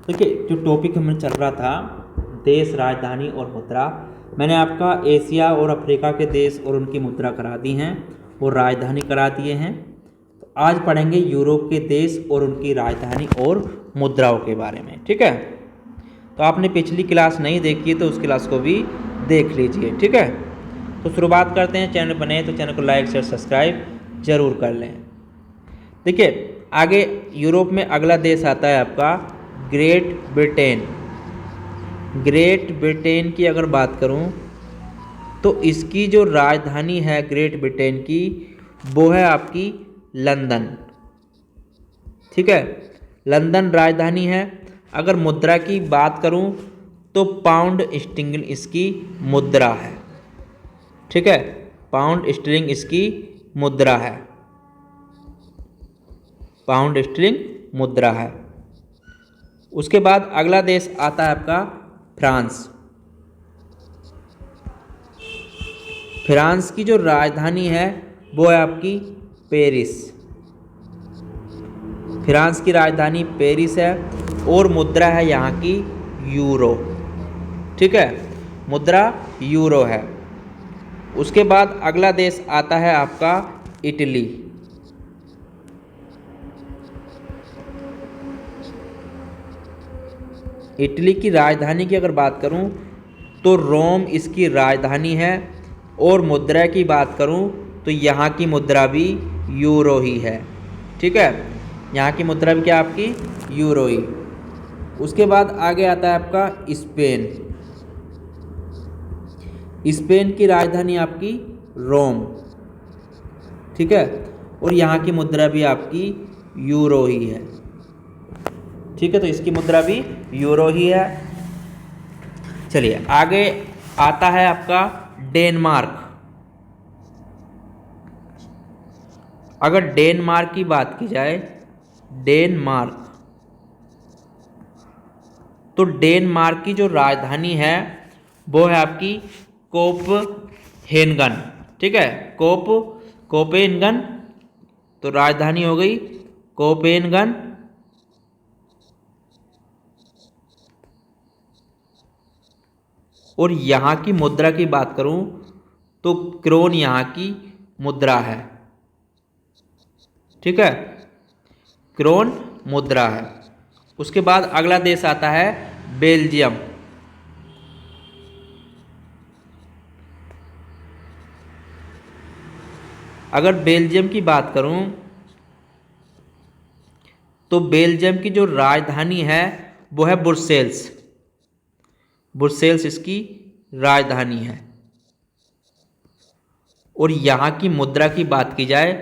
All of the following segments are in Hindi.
देखिए जो टॉपिक हमें चल रहा था देश, राजधानी और मुद्रा, मैंने आपका एशिया और अफ्रीका के देश और उनकी मुद्रा करा दी हैं और राजधानी करा दिए हैं। तो आज पढ़ेंगे यूरोप के देश और उनकी राजधानी और मुद्राओं के बारे में, ठीक है। तो आपने पिछली क्लास नहीं देखी है तो उस क्लास को भी देख लीजिए, ठीक है। तो शुरुआत करते हैं। चैनल बने तो चैनल को लाइक शेयर सब्सक्राइब जरूर कर लें। देखिए आगे यूरोप में अगला देश आता है आपका ग्रेट ब्रिटेन। ग्रेट ब्रिटेन की अगर बात करूं तो इसकी जो राजधानी है ग्रेट ब्रिटेन की वो है आपकी लंदन, ठीक है। लंदन राजधानी है। अगर मुद्रा की बात करूं तो पाउंड स्टिंगल इसकी मुद्रा है, ठीक है। पाउंड स्टर्लिंग इसकी मुद्रा है, पाउंड स्टर्लिंग मुद्रा है। उसके बाद अगला देश आता है आपका फ्रांस। फ्रांस की जो राजधानी है वो है आपकी पेरिस। फ्रांस की राजधानी पेरिस है और मुद्रा है यहाँ की यूरो, ठीक है। मुद्रा यूरो है। उसके बाद अगला देश आता है आपका इटली। इटली की राजधानी की अगर बात करूं तो रोम इसकी राजधानी है और मुद्रा की बात करूं तो यहाँ की मुद्रा भी यूरो ही है, ठीक है। यहाँ की मुद्रा भी क्या आपकी यूरो ही। उसके बाद आगे आता है आपका स्पेन। स्पेन की राजधानी आपकी रोम, ठीक है। और यहाँ की मुद्रा भी आपकी यूरो ही है, ठीक है। तो इसकी मुद्रा भी यूरो ही है। चलिए आगे आता है आपका डेनमार्क। अगर डेनमार्क की बात की जाए, डेनमार्क, तो डेनमार्क की जो राजधानी है वो है आपकी कोपहेनगन, ठीक है। कोपेनगन, तो राजधानी हो गई कोपेनगन। और यहाँ की मुद्रा की बात करूं तो क्रोन यहाँ की मुद्रा है, ठीक है। क्रोन मुद्रा है। उसके बाद अगला देश आता है बेल्जियम। अगर बेल्जियम की बात करूं तो बेल्जियम की जो राजधानी है वो है ब्रुसेल्स। ब्रुसेल्स इसकी राजधानी है। और यहाँ की मुद्रा की बात की जाए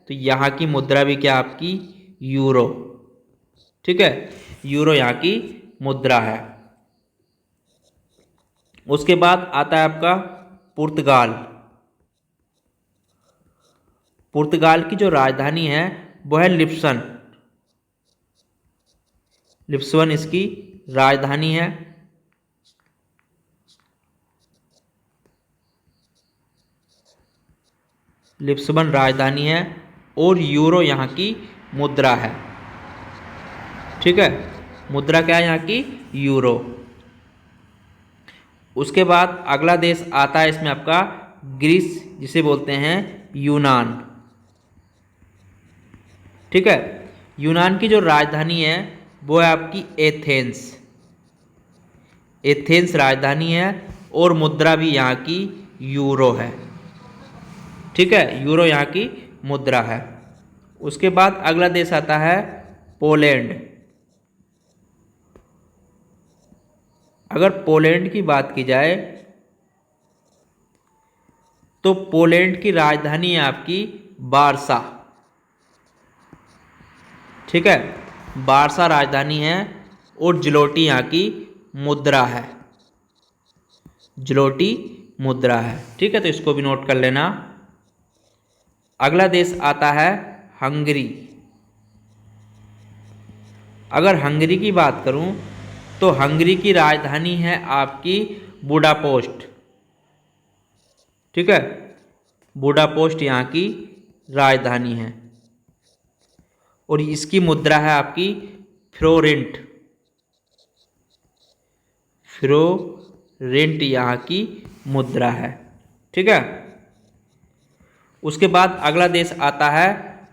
तो यहाँ की मुद्रा भी क्या आपकी यूरो, ठीक है। यूरो यहाँ की मुद्रा है। उसके बाद आता है आपका पुर्तगाल। पुर्तगाल की जो राजधानी है वो है लिस्बन। लिस्बन इसकी राजधानी है। लिस्बन राजधानी है और यूरो यहाँ की मुद्रा है, ठीक है। मुद्रा क्या है यहाँ की यूरो। उसके बाद अगला देश आता है इसमें आपका ग्रीस, जिसे बोलते हैं यूनान, ठीक है। यूनान की जो राजधानी है वो है आपकी एथेंस। एथेंस राजधानी है और मुद्रा भी यहाँ की यूरो है, ठीक है। यूरो यहाँ की मुद्रा है। उसके बाद अगला देश आता है पोलैंड। अगर पोलैंड की बात की जाए तो पोलैंड की राजधानी है आपकी वारसा, ठीक है। वारसा राजधानी है और ज्लोटी यहाँ की मुद्रा है, ज्लोटी मुद्रा है, ठीक है। तो इसको भी नोट कर लेना। अगला देश आता है हंगरी। अगर हंगरी की बात करूं तो हंगरी की राजधानी है आपकी बुडापेस्ट, ठीक है। बुडापेस्ट यहाँ की राजधानी है और इसकी मुद्रा है आपकी फ्लोरेंट, फ्लोरेंट यहाँ की मुद्रा है। ठीक है। उसके बाद अगला देश आता है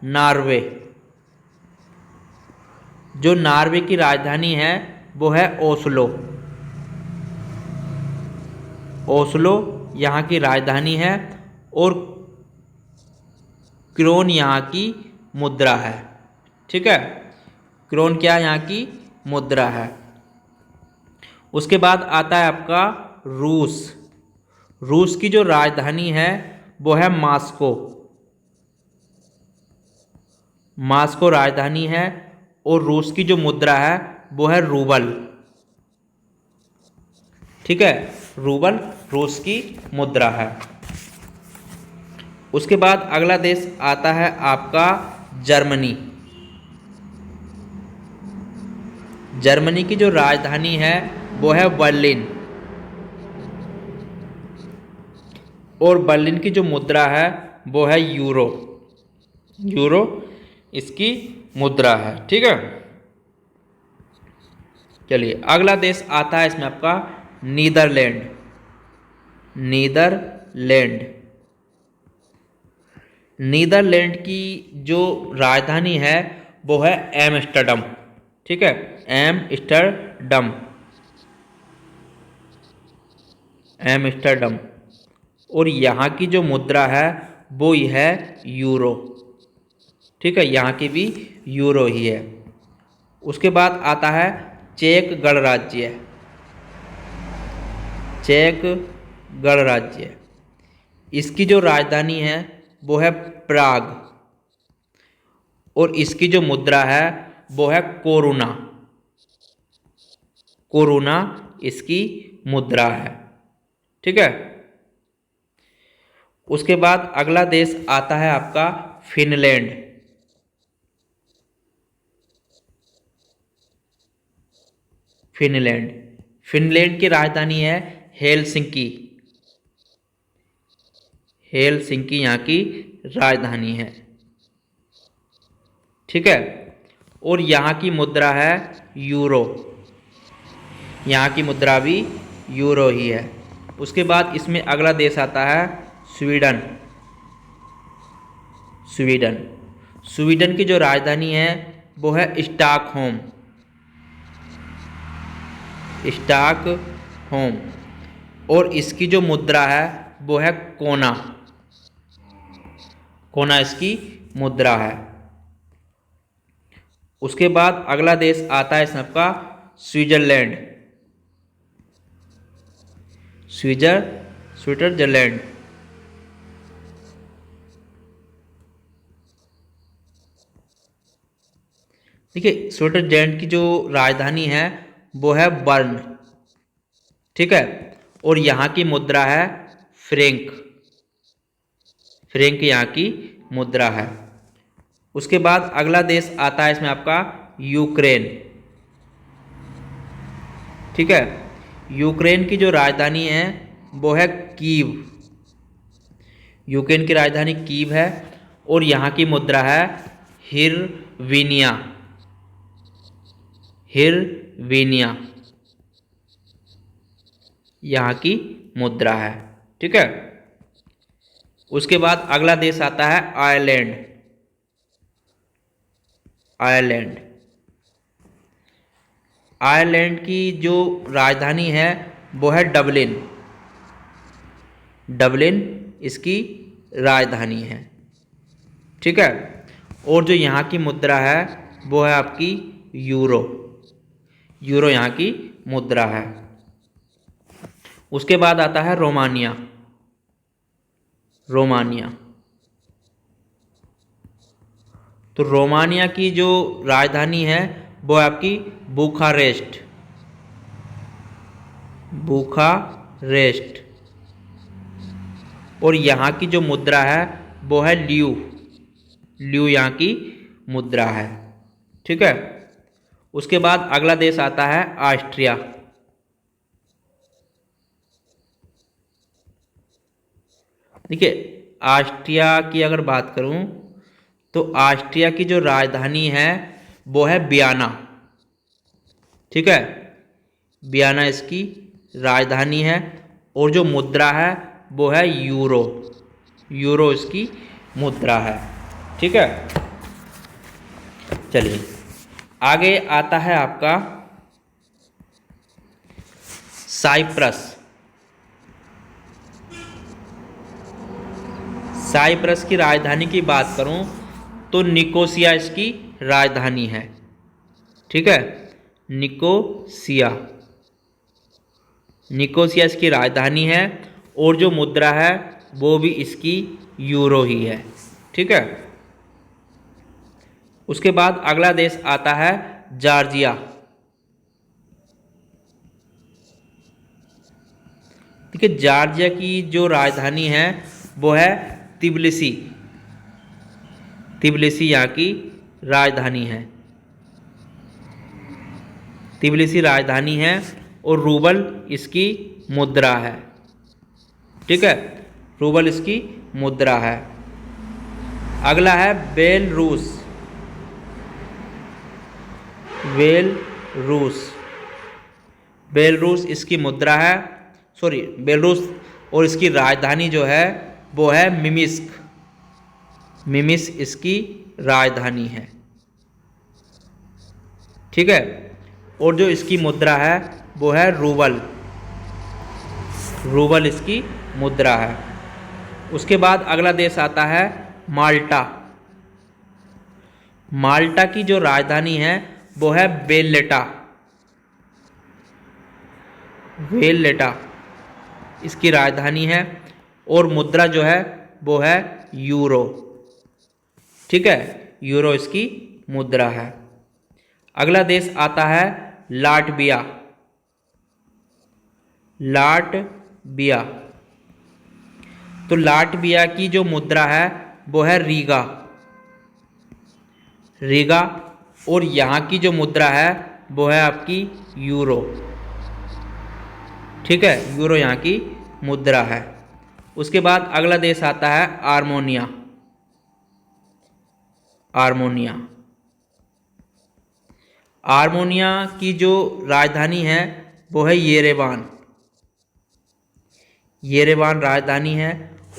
नॉर्वे। जो नॉर्वे की राजधानी है वो है ओस्लो। ओस्लो यहाँ की राजधानी है और क्रोन यहाँ की मुद्रा है। ठीक है। क्रोन क्या यहाँ की मुद्रा है। उसके बाद आता है आपका रूस। रूस की जो राजधानी है वो है मॉस्को। मॉस्को राजधानी है और रूस की जो मुद्रा है वो है रूबल। ठीक है। रूबल रूस की मुद्रा है। उसके बाद अगला देश आता है आपका जर्मनी। जर्मनी की जो राजधानी है वो है बर्लिन और बर्लिन की जो मुद्रा है वो है यूरो। यूरो इसकी मुद्रा है। ठीक है। चलिए अगला देश आता है इसमें आपका नीदरलैंड। नीदरलैंड। नीदरलैंड की जो राजधानी है वो है एम्स्टर्डम। ठीक है। एम्स्टर्डम। एम्स्टर्डम और यहाँ की जो मुद्रा है वो ही है यूरो। ठीक है। यहाँ की भी यूरो ही है। उसके बाद आता है चेक गणराज्य। चेक गणराज्य। इसकी जो राजधानी है वो है प्राग और इसकी जो मुद्रा है वो है कोरुना। कोरुना इसकी मुद्रा है। ठीक है। उसके बाद अगला देश आता है आपका फिनलैंड। फिनलैंड। फिनलैंड की राजधानी है हेलसिंकी। हेलसिंकी यहाँ की राजधानी है। ठीक है। और यहाँ की मुद्रा है यूरो। यहाँ की मुद्रा भी यूरो ही है। उसके बाद इसमें अगला देश आता है स्वीडन। स्वीडन। स्वीडन की जो राजधानी है वो है स्टॉकहोम। स्टॉकहोम और इसकी जो मुद्रा है वो है कोना। कोना इसकी मुद्रा है। उसके बाद अगला देश आता है सबका स्विट्जरलैंड। स्विट्जरलैंड। देखिए स्विट्जरलैंड की जो राजधानी है वो है बर्न। ठीक है। और यहाँ की मुद्रा है फ्रैंक। फ्रैंक यहाँ की मुद्रा है। उसके बाद अगला देश आता है इसमें आपका यूक्रेन। ठीक है। यूक्रेन की जो राजधानी है वो है कीव। यूक्रेन की राजधानी कीव है और यहाँ की मुद्रा है हिरवीनिया। हिरवीनिया यहाँ की मुद्रा है। ठीक है। उसके बाद अगला देश आता है आयरलैंड। आयरलैंड। आयरलैंड की जो राजधानी है वो है डबलिन। डबलिन इसकी राजधानी है। ठीक है। और जो यहाँ की मुद्रा है वो है आपकी यूरो। यूरो यहाँ की मुद्रा है। उसके बाद आता है रोमानिया। रोमानिया। तो रोमानिया की जो राजधानी है वो है आपकी बुखारेस्ट। बुखारेस्ट और यहाँ की जो मुद्रा है वो है ल्यू। ल्यू यहाँ की मुद्रा है। ठीक है। उसके बाद अगला देश आता है ऑस्ट्रिया। देखिए ऑस्ट्रिया की अगर बात करूं तो ऑस्ट्रिया की जो राजधानी है वो है वियना। ठीक है। वियना इसकी राजधानी है और जो मुद्रा है वो है यूरो। यूरो इसकी मुद्रा है। ठीक है, चलिए आगे आता है आपका साइप्रस। साइप्रस की राजधानी की बात करूं तो निकोसिया इसकी राजधानी है। ठीक है, निकोसिया, निकोसिया इसकी राजधानी है और जो मुद्रा है वो भी इसकी यूरो ही है। ठीक है, उसके बाद अगला देश आता है जॉर्जिया। देखिए जॉर्जिया की जो राजधानी है वो है तिबिलिसी। तिबिलिसी यहाँ की राजधानी है। तिबिलिसी राजधानी है और रूबल इसकी मुद्रा है। ठीक है, रूबल इसकी मुद्रा है। अगला है बेलरूस। बेलरूस, बेलरूस इसकी मुद्रा है, सॉरी बेलरूस, और इसकी राजधानी जो है वो है मिमिस्क। मिमिस्क इसकी राजधानी है। ठीक है, और जो इसकी मुद्रा है वो है रूबल। रूबल इसकी मुद्रा है। उसके बाद अगला देश आता है माल्टा। माल्टा की जो राजधानी है वो है वेल्लेटा। वेल्लेटा इसकी राजधानी है और मुद्रा जो है वो है यूरो। ठीक है, यूरो इसकी मुद्रा है। अगला देश आता है लाटविया। लाटविया, तो लाटविया की जो मुद्रा है वो है रीगा। रीगा, और यहाँ की जो मुद्रा है वो है आपकी यूरो। ठीक है, यूरो यहाँ की मुद्रा है। उसके बाद अगला देश आता है आर्मेनिया। आर्मेनिया, आर्मेनिया की जो राजधानी है वो है येरेवान। येरेवान राजधानी है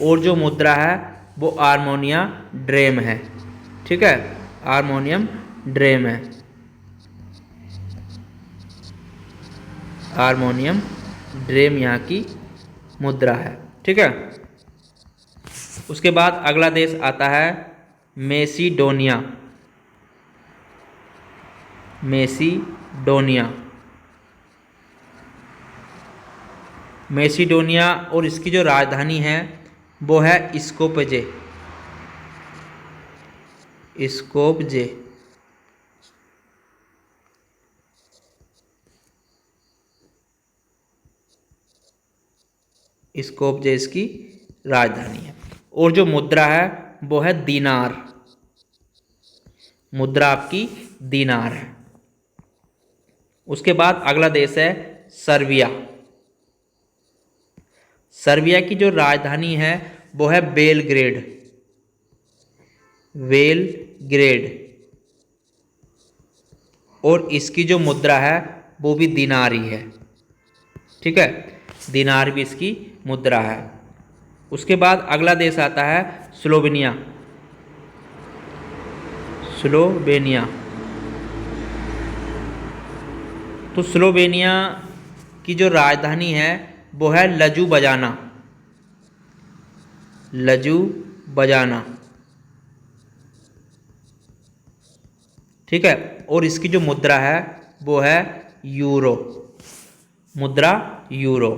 और जो मुद्रा है वो आर्मेनिया ड्रेम है। ठीक है, आर्मेनियम ड्रेम है। आर्मेनियम ड्रेम यहाँ की मुद्रा है। ठीक है, उसके बाद अगला देश आता है मेसिडोनिया। मेसिडोनिया, मेसिडोनिया, और इसकी जो राजधानी है वो है स्कोपजे। स्कोपजे, स्कोपजे इसकी राजधानी है और जो मुद्रा है वो है दीनार। मुद्रा आपकी दीनार है। उसके बाद अगला देश है सर्बिया। सर्बिया की जो राजधानी है वो है बेलग्रेड। बेलग्रेड, और इसकी जो मुद्रा है वो भी दीनार ही है। ठीक है, दीनार भी इसकी मुद्रा है। उसके बाद अगला देश आता है स्लोवेनिया। स्लोवेनिया, तो स्लोवेनिया की जो राजधानी है वो है लजुबजाना। लजुबजाना, ठीक है, और इसकी जो मुद्रा है वो है यूरो। मुद्रा यूरो।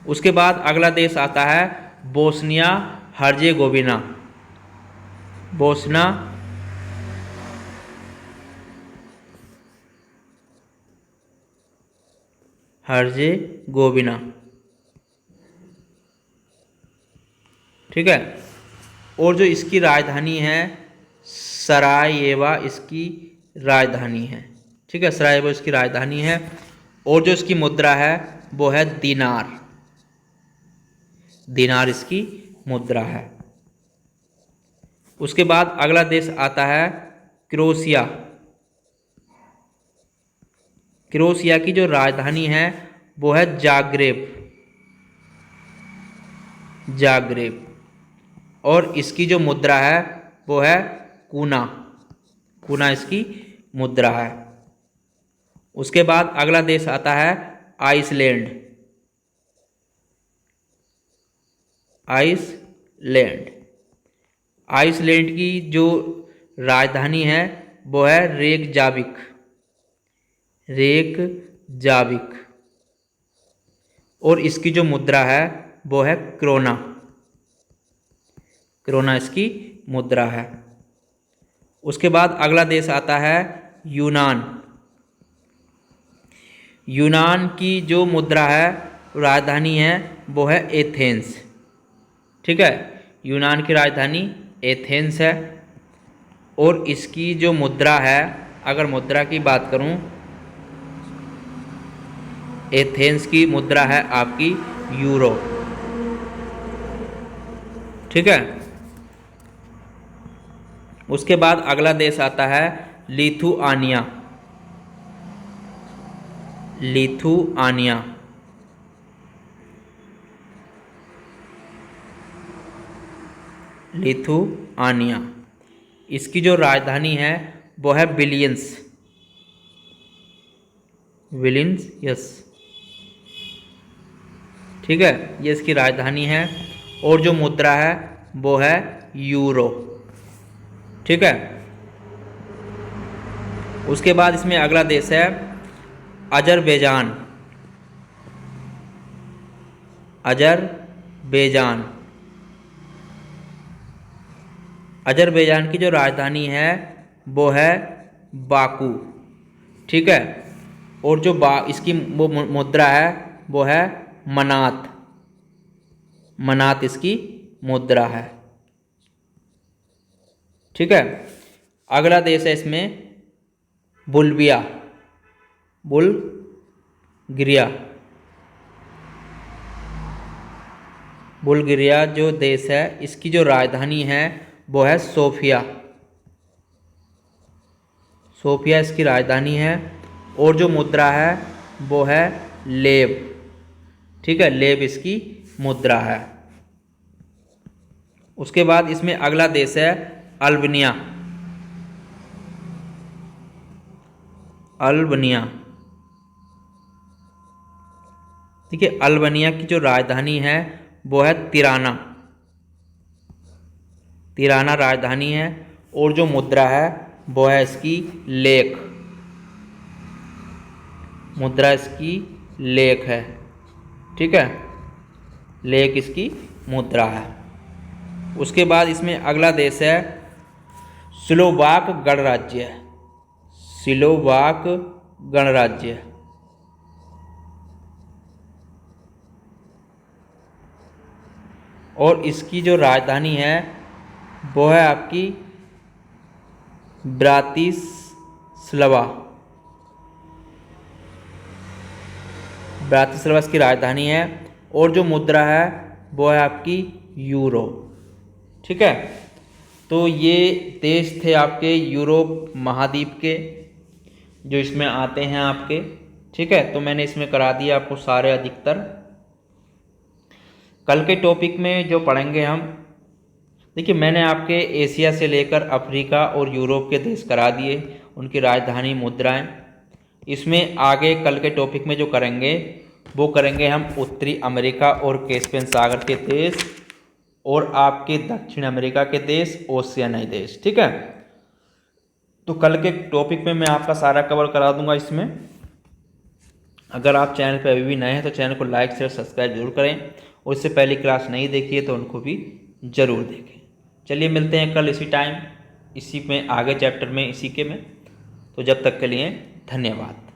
उसके बाद अगला देश आता है बोस्निया हर्जेगोविना। बोस्ना हर्जेगोविना, ठीक है, और जो इसकी राजधानी है सरायेवा इसकी राजधानी है। ठीक है, सरायेवा इसकी राजधानी है और जो इसकी मुद्रा है वो है दीनार। दीनार इसकी मुद्रा है। उसके बाद अगला देश आता है क्रोएशिया। क्रोएशिया की जो राजधानी है वो है जाग्रेब। जाग्रेब। और इसकी जो मुद्रा है वो है कूना। कूना इसकी मुद्रा है। उसके बाद अगला देश आता है आइसलैंड। आइसलैंड। आइसलैंड की जो राजधानी है वो है रेकजाविक। रेकजाविक। और इसकी जो मुद्रा है वो है क्रोना। क्रोना इसकी मुद्रा है। उसके बाद अगला देश आता है यूनान। यूनान की जो मुद्रा है राजधानी है वो है एथेंस। ठीक है, यूनान की राजधानी एथेंस है। और इसकी जो मुद्रा है, अगर मुद्रा की बात करूं, एथेंस की मुद्रा है आपकी यूरो। ठीक है। उसके बाद अगला देश आता है लिथुआनिया। लिथुआनिया। लिथुआनिया। इसकी जो राजधानी है वो है विलियंस। Williams, yes. ठीक है, ये इसकी राजधानी है। और जो मुद्रा है वो है यूरो। ठीक है। उसके बाद इसमें अगला देश है अजरबैजान। अजरबैजान। अजरबैजान की जो राजधानी है वो है बाकू। ठीक है। और जो इसकी वो मुद्रा है वो है मनात। मनात इसकी मुद्रा है। ठीक है। अगला देश है इसमें बुल्गारिया। बुल्गारिया। बुल्गारिया जो देश है इसकी जो राजधानी है वो है सोफिया। सोफिया इसकी राजधानी है। और जो मुद्रा है वो है लेव। ठीक है, लेव इसकी मुद्रा है। उसके बाद इसमें अगला देश है अल्बानिया। अल्बानिया। ठीक है, अल्बानिया की जो राजधानी है वो है तिराना। तिराना राजधानी है। और जो मुद्रा है वो है इसकी लेक। मुद्रा इसकी लेक है। ठीक है, लेक इसकी मुद्रा है। उसके बाद इसमें अगला देश है स्लोवाक गणराज्य। स्लोवाक गणराज्य। और इसकी जो राजधानी है वो है आपकी ब्रातिस्लावा। ब्रातिस्लावा इसकी राजधानी है। और जो मुद्रा है वो है आपकी यूरो। ठीक है, तो ये देश थे आपके यूरोप महाद्वीप के जो इसमें आते हैं आपके। ठीक है, तो मैंने इसमें करा दिया आपको सारे अधिकतर। कल के टॉपिक में जो पढ़ेंगे हम, देखिए मैंने आपके एशिया से लेकर अफ्रीका और यूरोप के देश करा दिए, उनकी राजधानी मुद्राएं। इसमें आगे कल के टॉपिक में जो करेंगे वो करेंगे हम उत्तरी अमेरिका और कैस्पियन सागर के देश और आपके दक्षिण अमेरिका के देश, ओशियानाई देश। ठीक है, तो कल के टॉपिक में मैं आपका सारा कवर करा दूंगा इसमें। अगर आप चैनल पर अभी भी नए हैं तो चैनल को लाइक शेयर सब्सक्राइब जरूर करें। और इससे पहली क्लास नहीं देखी है तो उनको भी ज़रूर देखें। चलिए मिलते हैं कल इसी टाइम, इसी में आगे चैप्टर में, इसी के में। तो जब तक के लिए धन्यवाद।